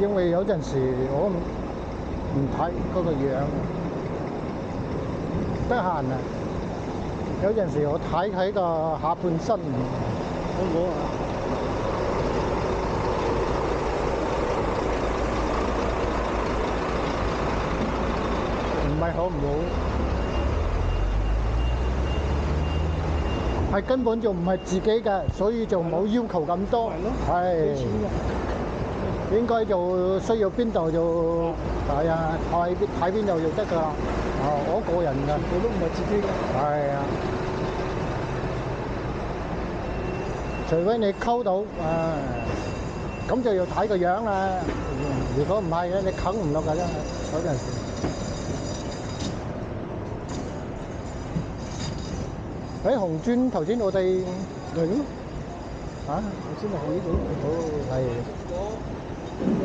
因為有陣時我唔睇嗰個樣，得閒啊，有陣時我睇個下半身，好唔好啊？唔係好唔好？係根本就唔係自己嘅，所以就冇要求咁多。係。應該就需要邊度就係啊，睇邊度就得㗎啦。我個人㗎，我都唔係自己嘅。係啊，除非你溝到咁就要睇個樣啦。如果唔係咧，你啃唔落㗎真係嗰陣時。喺紅磚頭先我哋嚟咯。頭先咪喺呢度。哦，係。